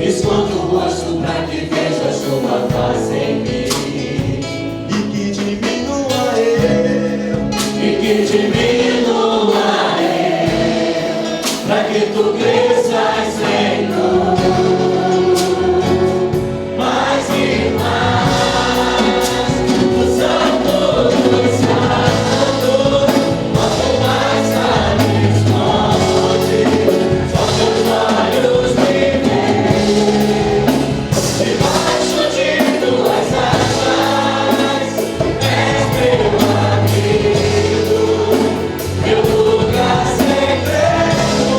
Escondo o rosto pra que veja sua face em mim. E que diminua eu, pra que tu cresças, Senhor, mais e mais. O Santo dos Santos, quanto mais sabes como Deus, só teus olhos me veem. Debaixo de tuas asas, és meu amigo, meu lugar secreto,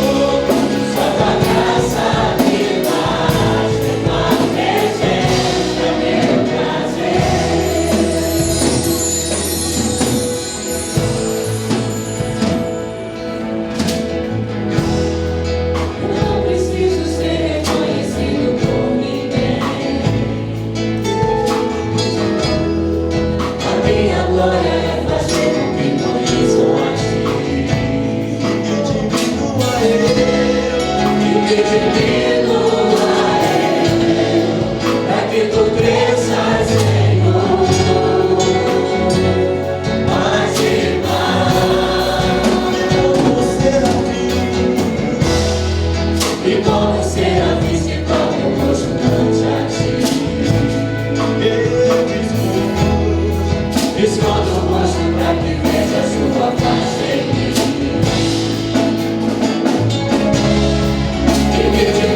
só tua graça me basta, tua presença é meu prazer. Eu não preciso ser reconhecido por ninguém. A minha glória é fazer com que conheçam a ti. e que diminua Pra que tu cresças, Senhor, mais e mais. como serafim. E como serafim se torna o rosto ante a ti. Eu Escondo o rosto pra que veja sua face em mim. E que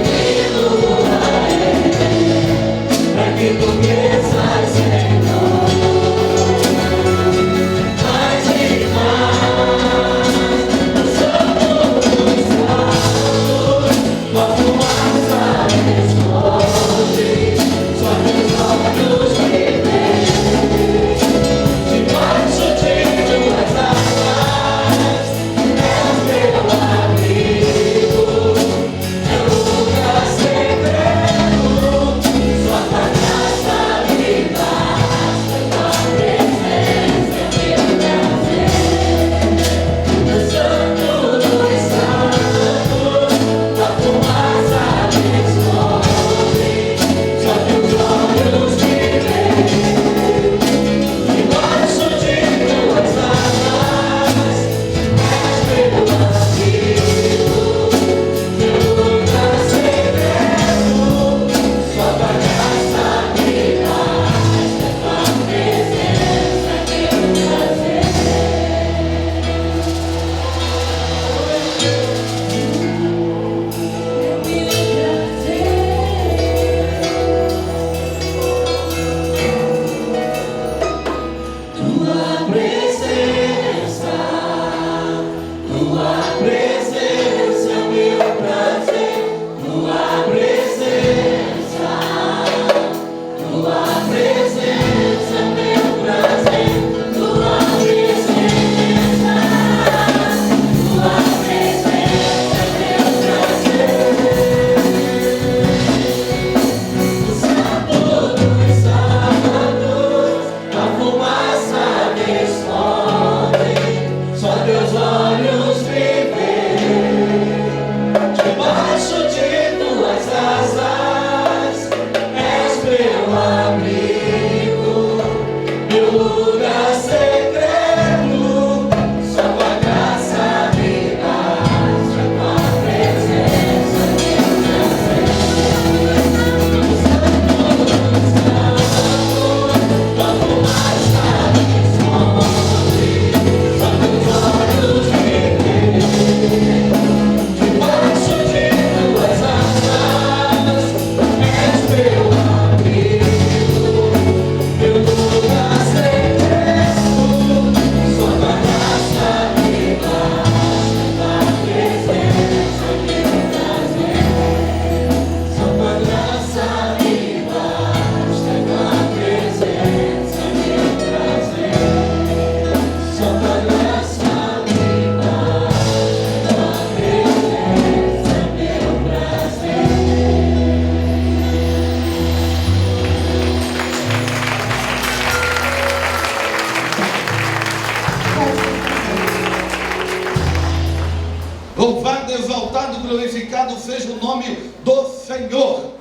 Louvado, exaltado, glorificado seja o nome do Senhor.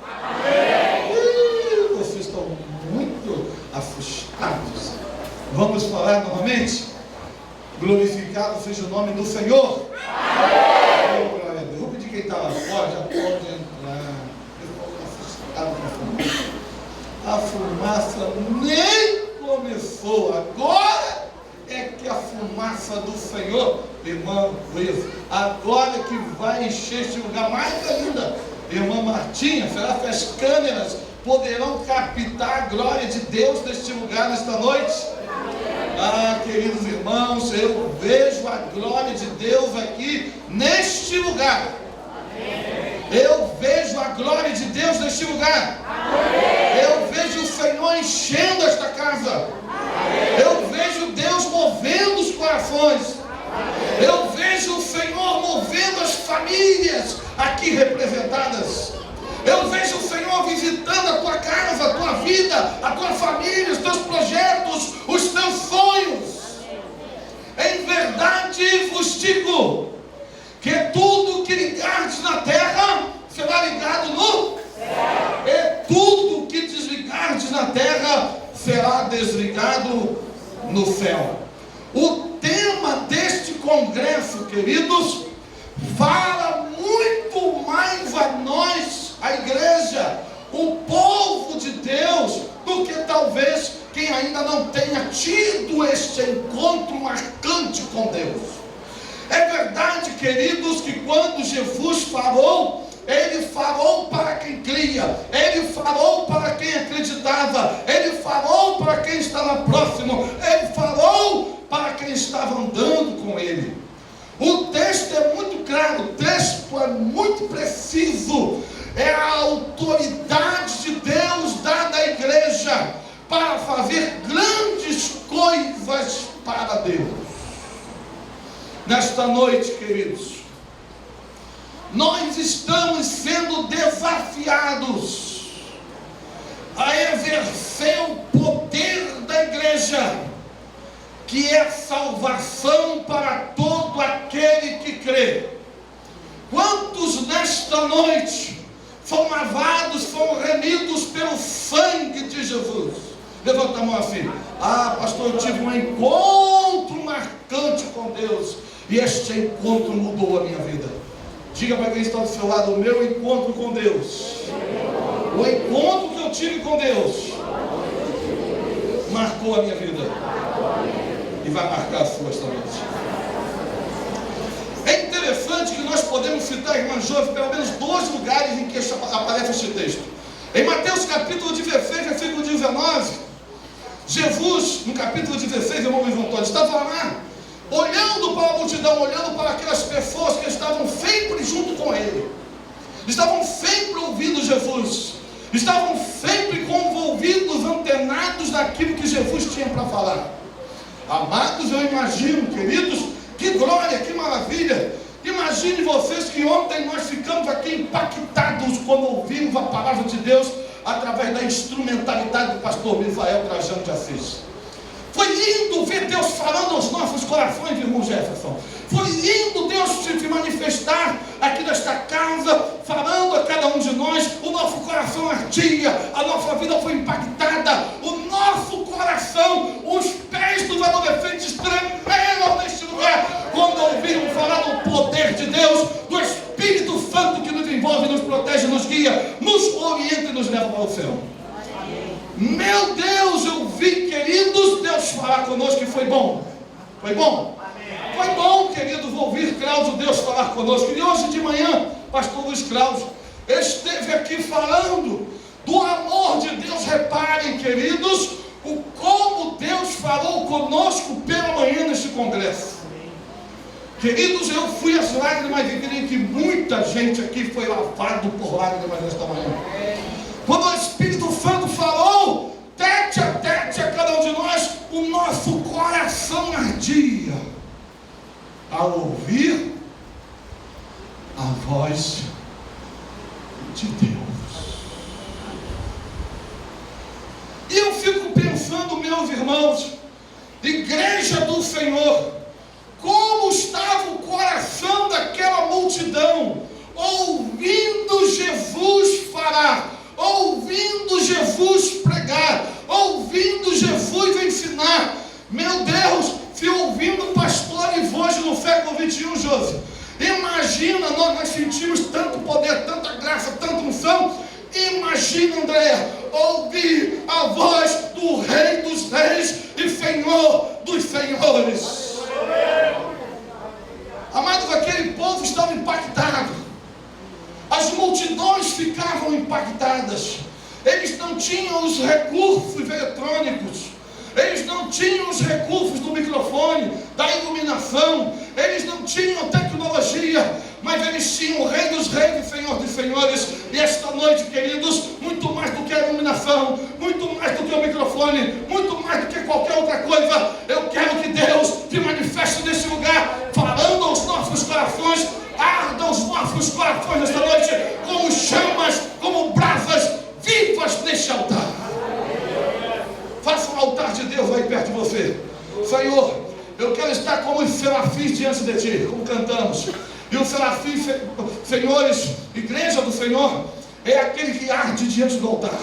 Vocês estão muito assustados. Vamos falar novamente? Glorificado seja o nome do Senhor. Oh, glória a Deus. Vou pedir quem está lá fora, já pode entrar. A fumaça nem começou. Agora é que a fumaça do Senhor, irmã Luiz, agora que vai encher este lugar mais ainda. Irmã Martinha, será que as câmeras poderão captar a glória de Deus neste lugar nesta noite? Ah, queridos irmãos, eu vejo a glória de Deus aqui neste lugar. Eu vejo a glória de Deus neste lugar. Eu vejo o Senhor enchendo esta casa. Eu vejo Deus movendo os corações. Eu vejo o Senhor movendo as famílias aqui representadas. Eu vejo o Senhor visitando a tua casa, a tua vida, a tua família, os teus projetos, os teus sonhos. Em verdade vos digo que tudo que ligardes na terra será ligado no céu. E tudo que desligardes na terra será desligado no céu. O tema deste congresso, queridos, fala muito mais a nós, a igreja, o povo de Deus, do que talvez quem ainda não tenha tido este encontro marcante com Deus. É verdade, queridos, que quando Jesus falou, Ele falou para quem cria, Ele falou para quem acreditava, Ele falou para quem estava próximo, Ele falou para quem estava andando com Ele. O texto é muito claro, o texto é muito preciso. É a autoridade de Deus dada à igreja para fazer grandes coisas para Deus. Nesta noite, queridos, nós estamos sendo desafiados a exercer o poder da igreja, que é salvação para todo aquele que crê. Quantos nesta noite foram lavados, foram remidos pelo sangue de Jesus? Levanta a mão assim. Ah, pastor, eu tive um encontro marcante com Deus, e este encontro mudou a minha vida. Diga para quem está do seu lado: o meu encontro com Deus, o encontro que eu tive com Deus, marcou a minha vida, e vai marcar a sua esta noite. É interessante que nós podemos citar, irmã Jove, pelo menos 2 lugares em que aparece este texto. Em Mateus capítulo 16, versículo 19, Jesus, no capítulo 16, irmão Luiz Antônio, estava lá, olhando para a multidão, olhando para aquelas pessoas que estavam sempre junto com Ele, estavam sempre ouvindo Jesus, estavam sempre convolvidos, antenados daquilo que Jesus tinha para falar. Amados, eu imagino, queridos, que glória, que maravilha. Imagine vocês que ontem nós ficamos aqui impactados quando ouvimos a palavra de Deus através da instrumentalidade do pastor Misael Trajano de Assis. Foi lindo ver Deus falando aos nossos corações, irmão Jefferson. Foi lindo Deus se manifestar aqui nesta casa, falando a cada um de nós. O nosso coração ardia, a nossa vida foi impactada, o nosso coração, os pés dos adolescentes tremeram neste lugar quando ouviram falar do poder de Deus, do Espírito Santo que nos envolve, nos protege, nos guia, nos orienta e nos leva para o céu. Meu Deus, eu vi, queridos, Deus falar conosco, e foi bom. Foi bom? Foi bom, queridos, ouvir Cláudio, Deus falar conosco. E hoje de manhã, pastor Luiz Cláudio esteve aqui falando do amor de Deus. Reparem, queridos, o como Deus falou conosco pela manhã neste congresso. Queridos, eu fui às lágrimas e creio que muita gente aqui foi lavado por lágrimas nesta manhã. Quando o Espírito Santo falou, tete a cada um de nós, o nosso coração ardia ao ouvir a voz de Deus. E eu fico pensando, meus irmãos, igreja do Senhor, como estava o coração daquela multidão multidão, ouvindo Jesus falar, ouvindo Jesus pregar, ouvindo Jesus ensinar. Meu Deus, se ouvindo o pastor Ivojo no século 21, José, imagina, nós sentimos tanto poder, tanta graça, tanta unção. Imagina, André, ouvir a voz do Rei dos Reis e Senhor dos Senhores. Amados, aquele povo estava impactado. As multidões ficavam impactadas. Eles não tinham os recursos eletrônicos. Eles não tinham os recursos do microfone, da iluminação. Eles não tinham tecnologia, mas eles tinham o Rei dos Reis e Senhor dos Senhores. E esta noite, queridos, muito mais do que a iluminação, muito mais do que o microfone, muito mais do que qualquer outra coisa, eu quero que Deus se manifeste nesse lugar, falando aos nossos corações. Arda os nossos corações nesta noite como chamas, como brasas vivas neste altar. Faça um altar de Deus aí perto de você. Senhor, eu quero estar como os serafins diante de Ti, como cantamos. E os serafins, senhores, igreja do Senhor, é aquele que arde diante do altar.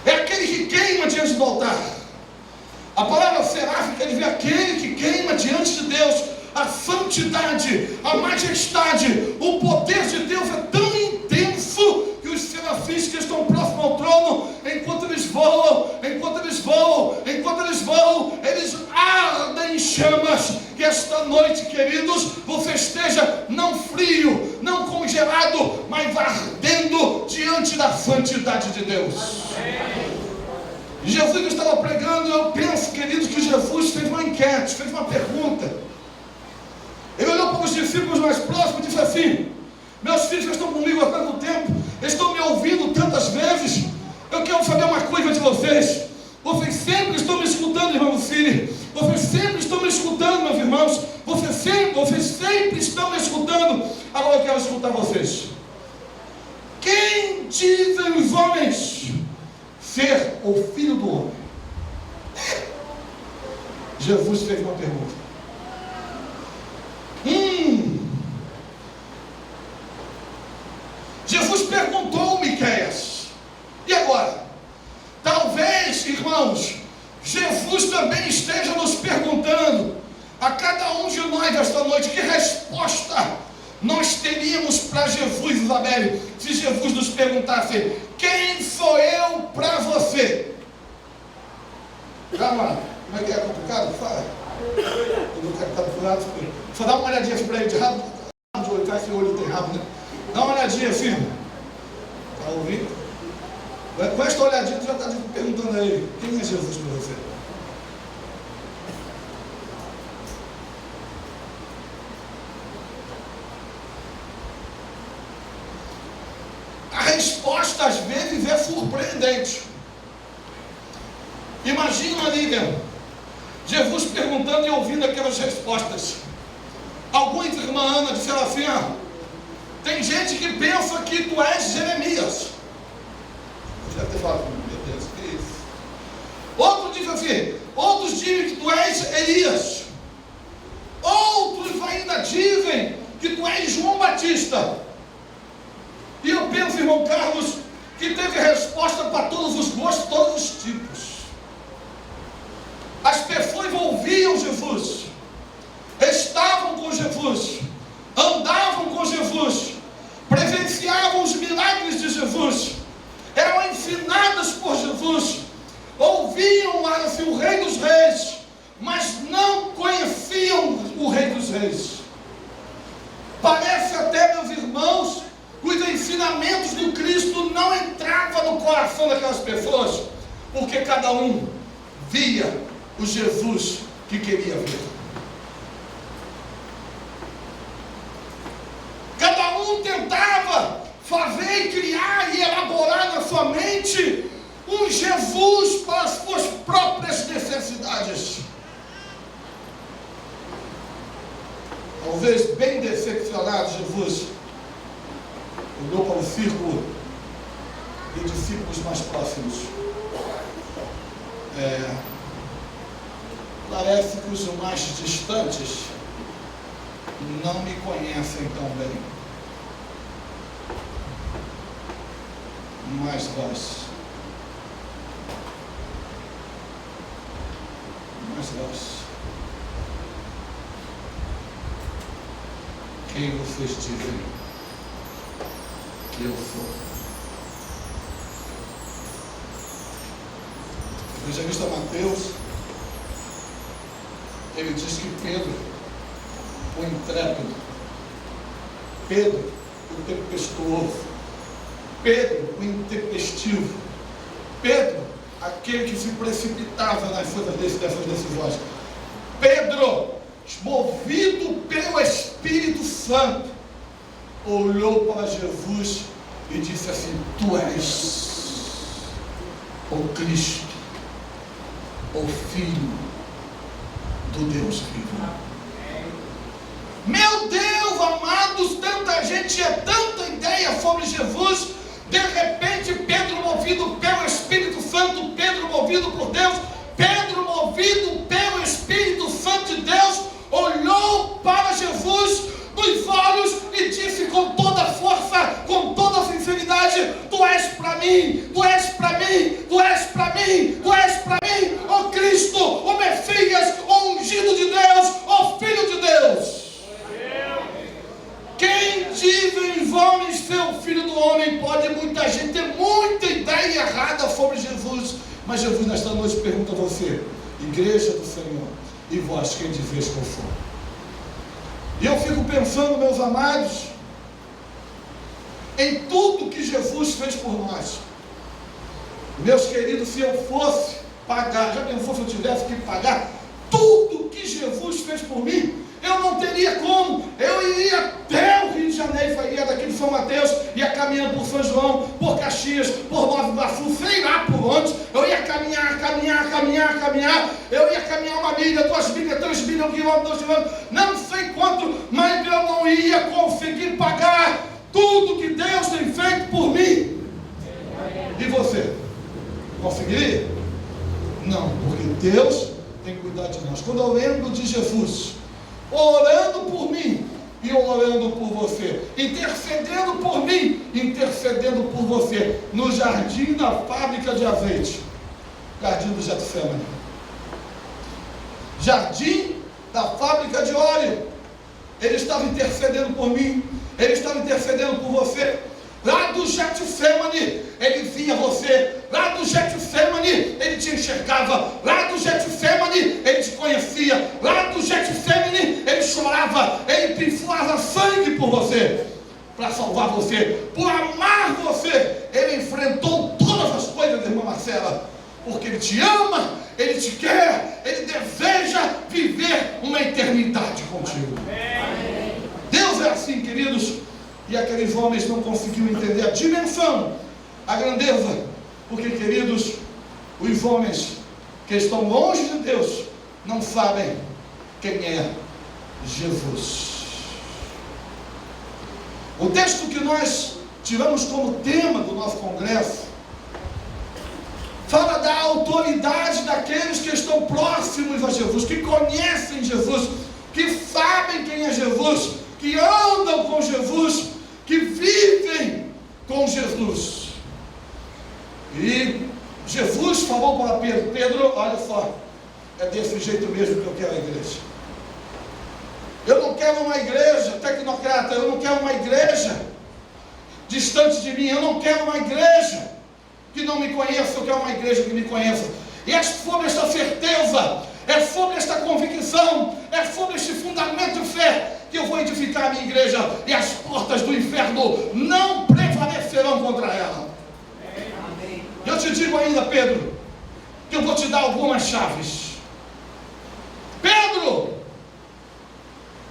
É aquele que queima diante do altar. A palavra serafim quer dizer aquele que queima diante de Deus. A santidade, a majestade, o poder de Deus é tão intenso que os serafins que estão próximos ao trono, enquanto eles voam, eles ardem em chamas. Que esta noite, queridos, você esteja não frio, não congelado, mas ardendo diante da santidade de Deus. Jesus estava pregando, eu penso, queridos, que Jesus fez uma enquete, fez uma pergunta. Ele olhou para os discípulos mais próximos e disse assim: meus filhos que estão comigo há tanto tempo, estão me ouvindo tantas vezes, eu quero saber uma coisa de vocês. Vocês sempre estão me escutando, irmão filho. Vocês sempre estão me escutando, meus irmãos. Vocês sempre estão me escutando. Agora eu quero escutar vocês. Quem dizem os homens ser o Filho do Homem? Jesus fez uma pergunta. Jesus perguntou, Miqueias. E agora? Talvez, irmãos, Jesus também esteja nos perguntando a cada um de nós esta noite: que resposta nós teríamos para Jesus, Isabelle, se Jesus nos perguntasse: quem sou eu para você? Calma, como é que é complicado? Fala. Eu não quero estar do lado. Só dá uma olhadinha assim para ele de rabo. De olho, esse olho tem rabo, né? Dá uma olhadinha assim. Está ouvindo? Com esta olhadinha, tu já está perguntando a ele: quem é Jesus para você? A resposta às vezes é surpreendente. Imagina ali, né? Jesus perguntando e ouvindo aquelas respostas. Alguns, irmã Ana, disseram assim: tem gente que pensa que tu és Jeremias. Deve ter falado: meu Deus, que isso? Outros dizem que tu és Elias. Outros ainda dizem que tu és João Batista. E eu penso, irmão Carlos, que teve resposta para todos os gostos, todos os tipos. As pessoas ouviam Jesus, estavam com Jesus, andavam com Jesus, presenciavam os milagres de Jesus, eram ensinadas por Jesus, ouviam assim, o Rei dos Reis, mas não conheciam o Rei dos Reis. Parece até, meus irmãos, que os ensinamentos do Cristo não entravam no coração daquelas pessoas, porque cada um via o Jesus que queria ver. Cada um tentava fazer e criar e elaborar na sua mente um Jesus para as suas próprias necessidades. Talvez bem decepcionado, Jesus olhou para o círculo de discípulos mais próximos. Parece que os mais distantes não me conhecem tão bem. Mas vós, quem vocês dizem que eu sou? O evangelista Mateus, ele diz que Pedro, o intrépido, Pedro, o tempestuoso, Pedro, o intempestivo, Pedro, aquele que se precipitava nas dessas decisões, Pedro, movido pelo Espírito Santo, olhou para Jesus e disse assim: tu és o Cristo, o Filho do Deus vivo. Meu Deus, amados, tanta gente é tanta ideia sobre Jesus. De repente, Pedro, movido pelo Espírito Santo, Pedro, movido por Deus, Pedro, movido pelo Espírito Santo de Deus, olhou para Jesus nos olhos e disse com toda a força, com toda a sinceridade: tu és para mim, tu és para mim, tu és para mim, tu és para mim, ó Cristo, ó Messias, ó ungido de Deus, ó Filho de Deus. Quem dizem os homens ser o Filho do Homem? Pode muita gente ter muita ideia errada sobre Jesus, mas Jesus nesta noite pergunta a você: igreja do Senhor, e vós quem dizeis que eu sou? E eu fico pensando, meus amados, em tudo que Jesus fez por nós. Meus queridos, se eu fosse pagar, já pensou se eu tivesse que pagar tudo que Jesus fez por mim? Eu não teria como. Eu iria até o Rio de Janeiro, ia daqui de São Mateus, ia caminhando por São João, por Caxias, por Nova Iguaçu, sei lá por onde. Eu ia caminhar. Eu ia caminhar 1 milha, 2 milhas, 3 milhas, 1 quilômetro, 2 quilômetros, não sei quanto, mas eu não ia conseguir pagar tudo que Deus tem feito por mim. E você? Conseguiria? Não, porque Deus tem que cuidar de nós. Quando eu lembro de Jesus orando por mim e orando por você, intercedendo por mim, intercedendo por você, no jardim da fábrica de azeite, jardim do Getsemane, jardim da fábrica de óleo, ele estava intercedendo por mim, ele estava intercedendo por você. Lá do Getsemane, ele via você. Lá do Getsemane, ele te enxergava. Lá do Getsemane, ele te conhecia. Lá do Getsemane, ele chorava. Ele piflava sangue por você, para salvar você, por amar você. Ele enfrentou todas as coisas, irmã Marcela, porque ele te ama, ele te quer, ele deseja viver uma eternidade contigo. Deus é assim, queridos. E aqueles homens não conseguiam entender a dimensão, a grandeza, porque, queridos, os homens que estão longe de Deus não sabem quem é Jesus. O texto que nós tiramos como tema do nosso congresso fala da autoridade daqueles que estão próximos a Jesus, que conhecem Jesus, que sabem quem é Jesus, que andam com Jesus, que vivem com Jesus. E Jesus falou para Pedro: Pedro, olha só, é desse jeito mesmo que eu quero a igreja. Eu não quero uma igreja tecnocrata, eu não quero uma igreja distante de mim, eu não quero uma igreja que não me conheça, eu quero uma igreja que me conheça. E é sobre esta certeza, é sobre esta convicção, é sobre este fundamento de fé que eu vou edificar a minha igreja, e as portas do inferno não prevalecerão contra ela. Amém. Eu te digo ainda, Pedro, que eu vou te dar algumas chaves. Pedro,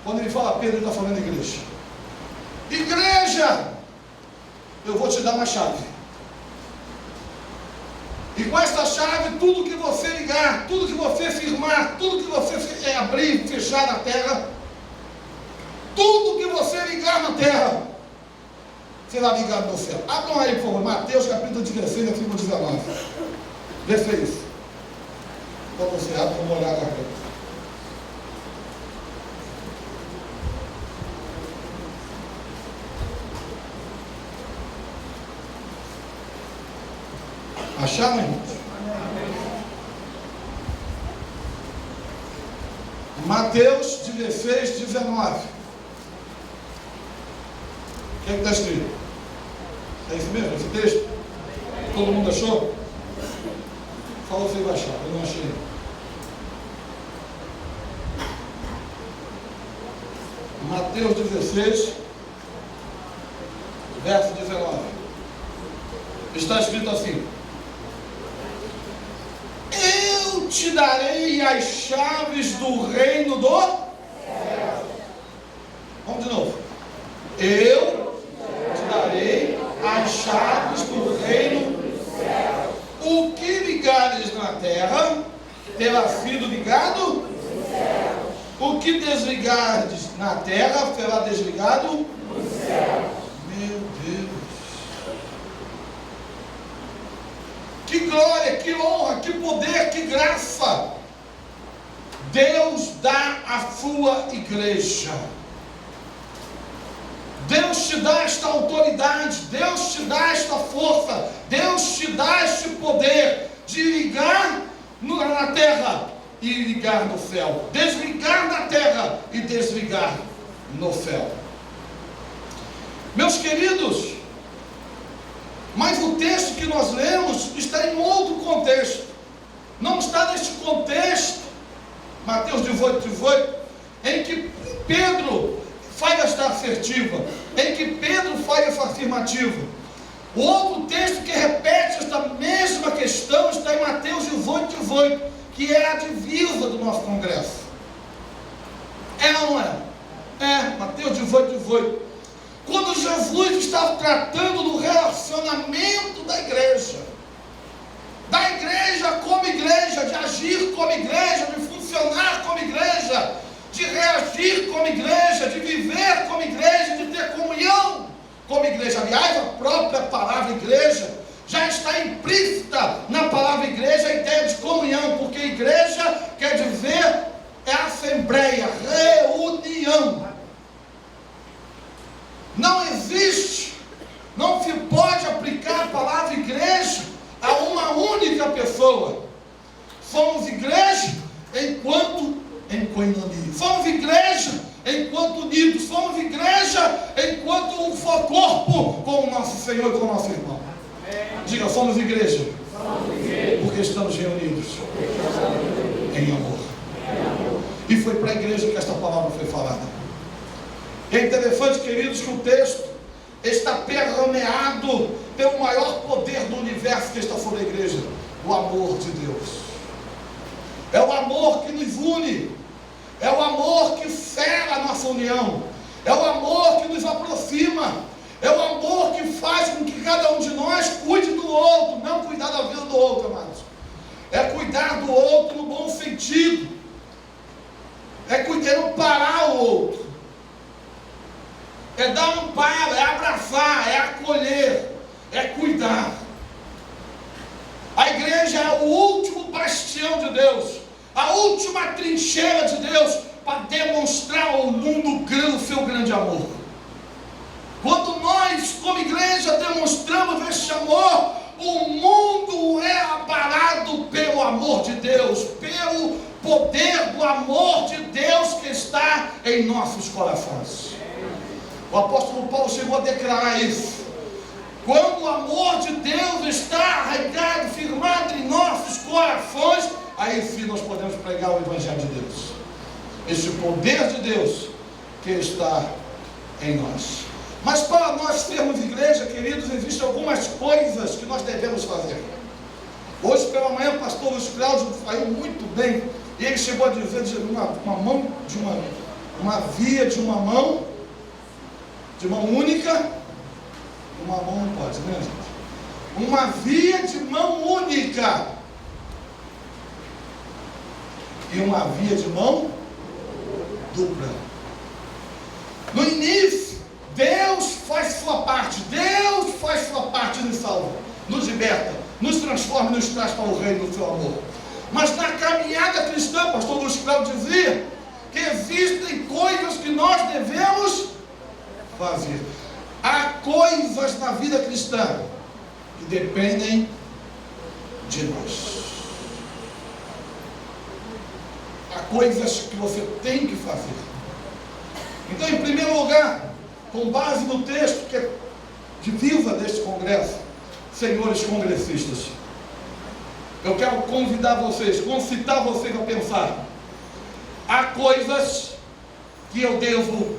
quando ele fala Pedro, ele está falando igreja. Igreja, eu vou te dar uma chave. E com esta chave, tudo que você ligar, tudo que você firmar, tudo que você abrir, fechar na terra, tudo que você ligar na terra será ligado no céu. Abram aí, por favor, Mateus capítulo 16, versículo 19. Vê se é isso. Quando você abre, vamos olhar agora. Acharam, irmãos? Mateus 16, 19. O que é que está escrito? É isso mesmo? Esse texto? Todo mundo achou? Fala você vai achar, eu não achei. Mateus 16, verso 19. Está escrito assim: eu te darei as chaves do reino do céu. Vamos de novo. Eu te darei as chaves do reino do céu. O que ligares na terra terá sido ligado no céu. O que desligares na terra será desligado no céu. Meu Deus. Que glória, que honra, que poder, que graça Deus dá à sua igreja. Deus te dá esta autoridade, Deus te dá esta força, Deus te dá este poder de ligar na terra e ligar no céu, desligar na terra e desligar no céu. Meus queridos, mas o texto que nós lemos está em outro contexto, não está neste contexto, Mateus 18, 18, em que Pedro faz esta assertiva, em que Pedro faz essa afirmativa. O outro texto que repete esta mesma questão está em Mateus 18, 18, que é a divisa do nosso congresso. É ou não é? É, Mateus 18, 18. Quando Jesus estava tratando do relacionamento da igreja como igreja, de agir como igreja, de funcionar como igreja, de reagir como igreja, de viver como igreja, de ter comunhão como igreja. Aliás, a própria palavra igreja já está implícita na palavra igreja a ideia de comunhão, porque igreja quer dizer é assembleia, reunião. Não existe, não se pode aplicar a palavra igreja a uma única pessoa. Somos igreja enquanto em coinonia. Somos igreja enquanto unidos. Somos igreja enquanto um só corpo com o nosso Senhor e com o nosso irmão. Diga, somos igreja. Porque estamos reunidos em amor. E foi para a igreja que esta palavra foi falada. É interessante, queridos, que o texto está permeado pelo maior poder do universo que está sobre a igreja, o amor de Deus. É o amor que nos une, é o amor que cela a nossa união, é o amor que nos aproxima, é o amor que faz com que cada um de nós cuide do outro, não cuidar da vida do outro, amados. É cuidar do outro no bom sentido, é amparar o outro, é dar um amparo, é abraçar, é acolher, é cuidar. A igreja é o último bastião de Deus, a última trincheira de Deus para demonstrar ao mundo o seu grande amor. Quando nós, como igreja, demonstramos esse amor, o mundo é abalado pelo amor de Deus, pelo poder do amor de Deus que está em nossos corações. O apóstolo Paulo chegou a declarar isso. Quando o amor de Deus está arraigado, firmado em nossos corações, aí sim nós podemos pregar o Evangelho de Deus. Este poder de Deus que está em nós. Mas para nós sermos igreja, queridos, existem algumas coisas que nós devemos fazer. Hoje pela manhã o pastor Luiz Cláudio falou muito bem, e ele chegou a dizer de uma via de uma mão, de mão única. Uma mão não pode, né, gente? Uma via de mão única e uma via de mão dupla. No início, Deus faz sua parte, Deus faz sua parte e nos salva, nos liberta, nos transforma e nos traz para o reino do seu amor. Mas na caminhada cristã, pastor Luiz Cláudio dizia que existem coisas que nós devemos fazer. Há coisas na vida cristã que dependem de nós. Há coisas que você tem que fazer. Então, em primeiro lugar, com base no texto que é de viva deste congresso, senhores congressistas, eu quero convidar vocês, concitar vocês a pensar. Há coisas que eu devo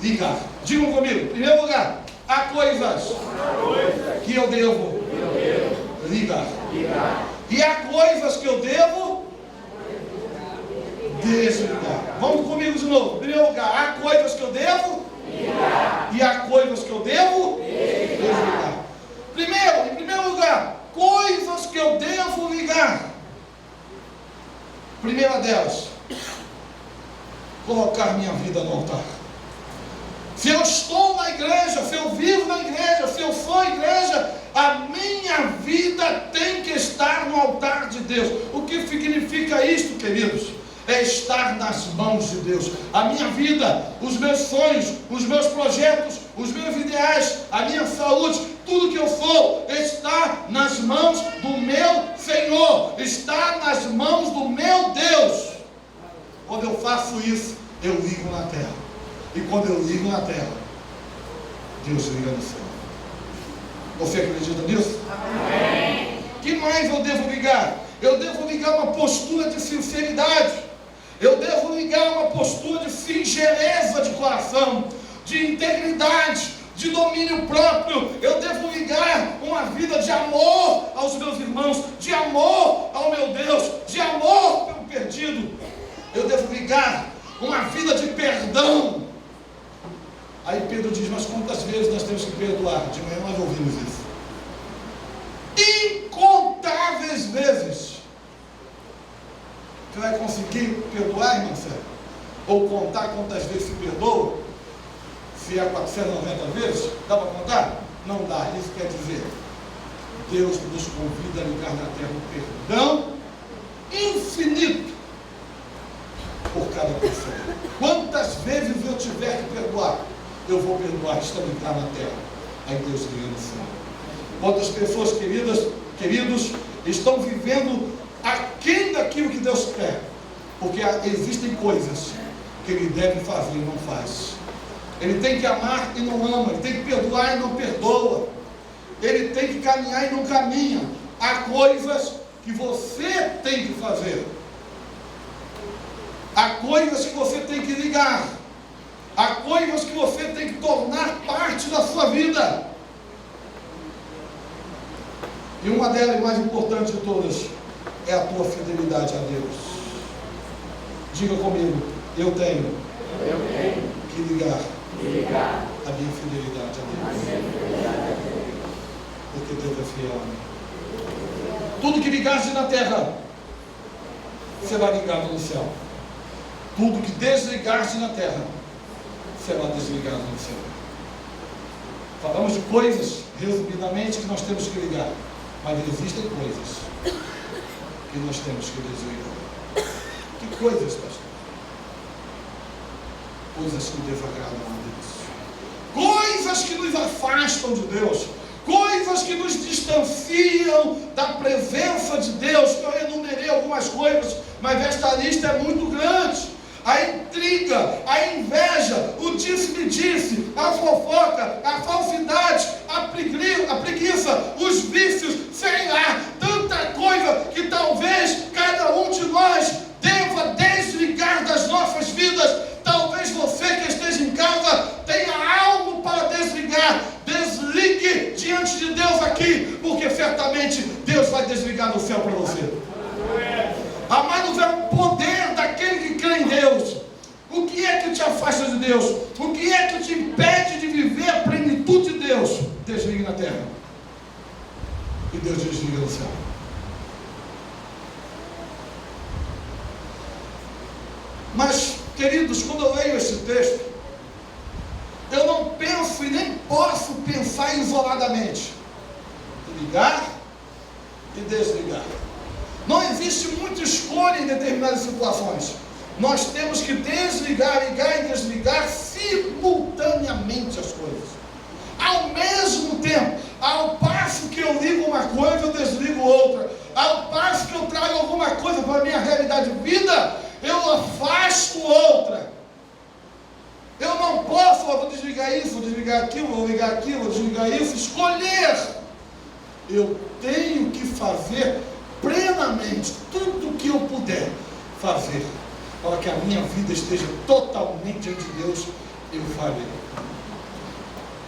ligar. Digam comigo, em primeiro lugar, há coisas que eu devo ligar. E há coisas que eu devo desligar. Vamos comigo de novo. Em primeiro lugar, há coisas que eu devo ligar. E há coisas que eu devo desligar. Em primeiro lugar, coisas que eu devo ligar. Primeira delas, colocar minha vida no altar. Se eu estou na igreja, se eu vivo na igreja, se eu sou igreja, a minha vida tem que estar no altar de Deus. O que significa isto, queridos? É estar nas mãos de Deus. A minha vida, os meus sonhos, os meus projetos, os meus ideais, a minha saúde, tudo que eu sou, está nas mãos do meu Senhor, está nas mãos do meu Deus. Quando eu faço isso, eu ligo na terra. E quando eu ligo na terra, Deus liga no céu. Você acredita nisso? Amém. Que mais eu devo ligar? Eu devo ligar uma postura de sinceridade. Eu devo ligar uma postura de singeleza de coração, de integridade, de domínio próprio. Eu devo ligar uma vida de amor aos meus irmãos, de amor ao meu Deus, de amor pelo perdido. Eu devo ligar uma vida de perdão. Aí Pedro diz, mas quantas vezes nós temos que perdoar? De manhã nós ouvimos isso. Incontáveis vezes. Você vai conseguir perdoar, irmão Sérgio? Ou contar quantas vezes se perdoa? Se é 490 vezes? Dá para contar? Não dá. Isso quer dizer, Deus nos convida a ligar na terra um perdão infinito por cada pessoa. Quantas vezes eu tiver que perdoar, eu vou perdoar, estando ligar na terra. Aí Deus liga no céu. Quantas pessoas, queridos, estão vivendo aquém daquilo que Deus quer, porque existem coisas que Ele deve fazer e não faz. Ele tem que amar e não ama, Ele tem que perdoar e não perdoa, Ele tem que caminhar e não caminha. Há coisas que você tem que fazer, há coisas que você tem que ligar, há coisas que você tem que tornar parte da sua vida. E uma delas, mais importante de todas, é a tua fidelidade a Deus. Diga comigo, eu tenho que ligar a minha fidelidade a Deus. Porque Deus é fiel. Tudo que ligares na terra, será ligado no céu. Tudo que desligares na terra, será desligado no céu. Falamos de coisas, resumidamente, que nós temos que ligar. Mas existem coisas que nós temos que desligar. Que coisas, pastor? Coisas que desagradam a Deus. Coisas que nos afastam de Deus. Coisas que nos distanciam da presença de Deus. Eu enumerei algumas coisas, mas esta lista é muito grande. A intriga, a inveja, o disse-me-disse, a fofoca, a falsidade, a preguiça, os vícios, sei lá, tanta coisa que talvez cada um de nós deva desligar das nossas vidas. Talvez você que esteja em casa tenha algo para desligar. Desligue diante de Deus aqui, porque certamente Deus vai desligar no céu para você. Amados, é o poder daquele que crê em Deus. O que é que te afasta de Deus? O que é que te impede de viver a plenitude de Deus? Desligue na terra e Deus desliga no céu. Mas, queridos, quando eu leio esse texto, eu não penso e nem posso pensar isoladamente. Ligar e desligar. Não existe muita escolha em determinadas situações. Nós temos que desligar, ligar e desligar simultaneamente as coisas. Ao mesmo tempo, ao passo que eu ligo uma coisa, eu desligo outra. desligar aquilo, vou ligar aquilo, vou desligar isso, escolher. Eu tenho que fazer plenamente tudo o que eu puder fazer, para que a minha vida esteja totalmente diante de Deus, eu farei.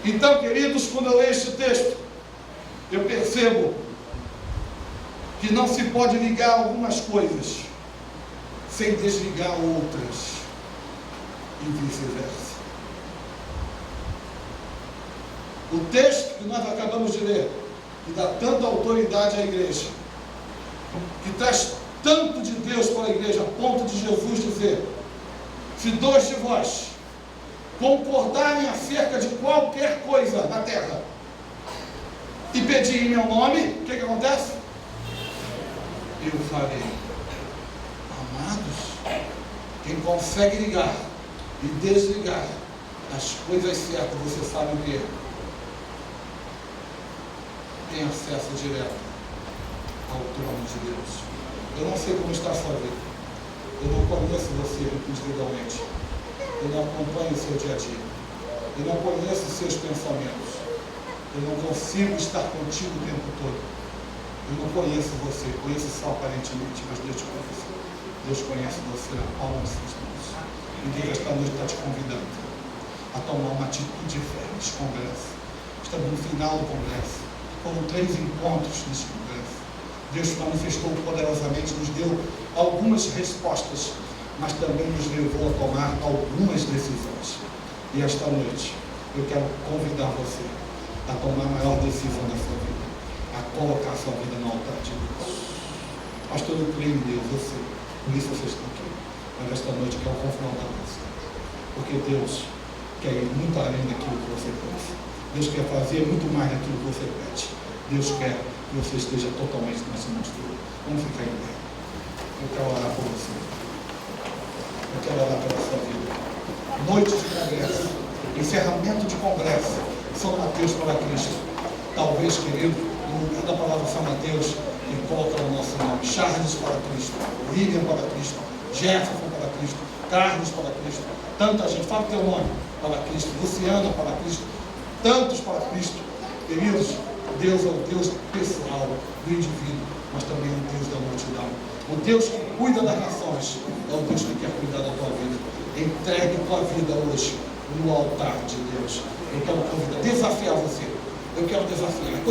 Então, queridos, quando eu leio este texto, eu percebo que não se pode ligar algumas coisas sem desligar outras, e vice-versa. O texto que nós acabamos de ler, que dá tanta autoridade à igreja, que traz tanto de Deus para a igreja, a ponto de Jesus dizer: se dois de vós concordarem acerca de qualquer coisa na terra e pedirem em meu nome, o que acontece? Eu farei. Amados, quem consegue ligar e desligar as coisas certas, você sabe o que é? Tem acesso direto ao trono de Deus. Eu não sei como está a sua vida. Eu não conheço você individualmente. Eu não acompanho o seu dia a dia. Eu não conheço os seus pensamentos. Eu não consigo estar contigo o tempo todo. Eu não conheço você. Conheço só aparentemente, mas Deus te conhece. Deus conhece você na palma dos seus mãos. E Deus esta noite está te convidando a tomar uma atitude de fé neste congresso. Estamos no final do congresso. Foram 3 encontros neste congresso. Deus se manifestou poderosamente, nos deu algumas respostas, mas também nos levou a tomar algumas decisões. E esta noite eu quero convidar você a tomar a maior decisão da sua vida, a colocar a sua vida no altar de Deus. Pastor, eu creio em Deus, eu sei, por isso vocês estão aqui. Mas esta noite eu quero confrontar você, porque Deus quer ir muito além daquilo que você pensa. Deus quer fazer muito mais daquilo que você pede. Deus quer que você esteja totalmente nas mãos dele. Vamos ficar em pé. Eu quero orar por você. Eu quero orar pela sua vida. Noite de congresso, encerramento de congresso, São Mateus para Cristo. Talvez, querido, no lugar da palavra São Mateus, ele coloca o nosso nome: Charles para Cristo, William para Cristo, Jefferson para Cristo, Carlos para Cristo. Tanta gente, fala o teu nome para Cristo, Luciana para Cristo, tantos para Cristo. Queridos, Deus é o Deus pessoal do indivíduo, mas também é o Deus da multidão. O Deus que cuida das nações é o Deus que quer cuidar da tua vida. Entregue tua vida hoje no altar de Deus. Eu quero convidar, desafiar você. Eu quero desafiar.